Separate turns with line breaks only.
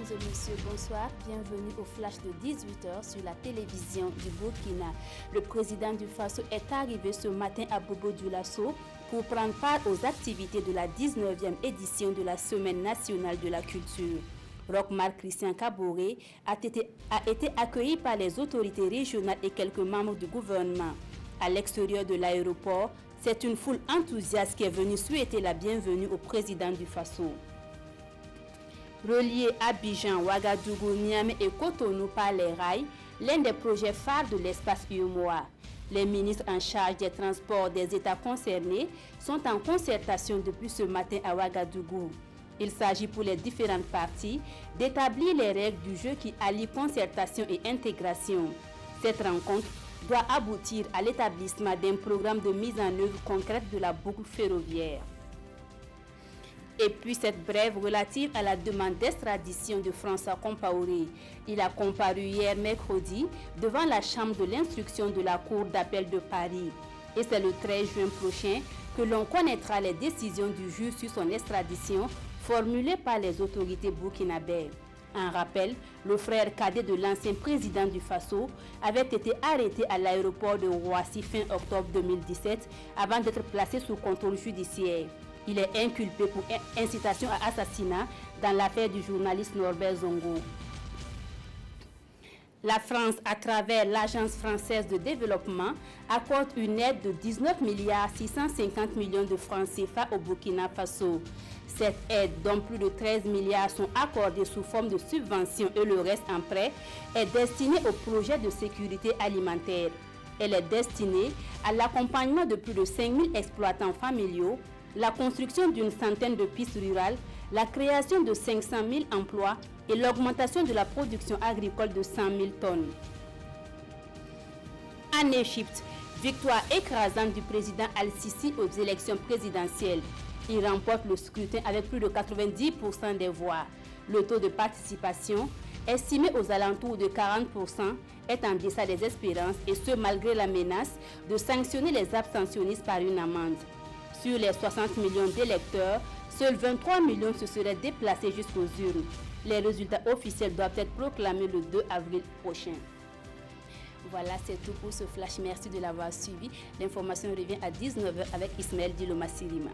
Mesdames et messieurs, bonsoir. Bienvenue au flash de 18h sur la télévision du Burkina. Le président du Faso est arrivé ce matin à Bobo-Dioulasso pour prendre part aux activités de la 19e édition de la Semaine nationale de la culture. Roch-Marc Christian Kaboré a été accueilli par les autorités régionales et quelques membres du gouvernement. À l'extérieur de l'aéroport, c'est une foule enthousiaste qui est venue souhaiter la bienvenue au président du Faso. Relié Abidjan, Ouagadougou, Niamey et Cotonou par les rails, l'un des projets phares de l'espace UEMOA. Les ministres en charge des transports des États concernés sont en concertation depuis ce matin à Ouagadougou. Il s'agit pour les différentes parties d'établir les règles du jeu qui allient concertation et intégration. Cette rencontre doit aboutir à l'établissement d'un programme de mise en œuvre concrète de la boucle ferroviaire. Et puis cette brève relative à la demande d'extradition de François Compaoré. Il a comparu hier mercredi devant la chambre de l'instruction de la Cour d'appel de Paris. Et c'est le 13 juin prochain que l'on connaîtra les décisions du juge sur son extradition formulées par les autorités burkinabées. En rappel, le frère cadet de l'ancien président du Faso avait été arrêté à l'aéroport de Roissy fin octobre 2017 avant d'être placé sous contrôle judiciaire. Il est inculpé pour incitation à assassinat dans l'affaire du journaliste Norbert Zongo. La France, à travers l'Agence française de développement, accorde une aide de 19 650 millions de francs CFA au Burkina Faso. Cette aide, dont plus de 13 milliards sont accordés sous forme de subventions et le reste en prêt, est destinée au projet de sécurité alimentaire. Elle est destinée à l'accompagnement de plus de 5 000 exploitants familiaux, la construction d'une centaine de pistes rurales, la création de 500 000 emplois et l'augmentation de la production agricole de 100 000 tonnes. En Égypte, victoire écrasante du président Al-Sisi aux élections présidentielles. Il remporte le scrutin avec plus de 90% des voix. Le taux de participation, estimé aux alentours de 40%, est en deçà des espérances et ce malgré la menace de sanctionner les abstentionnistes par une amende. Sur les 60 millions d'électeurs, seuls 23 millions se seraient déplacés jusqu'aux urnes. Les résultats officiels doivent être proclamés le 2 avril prochain. Voilà, c'est tout pour ce flash. Merci de l'avoir suivi. L'information revient à 19h avec Ismaël Diloma Sirima.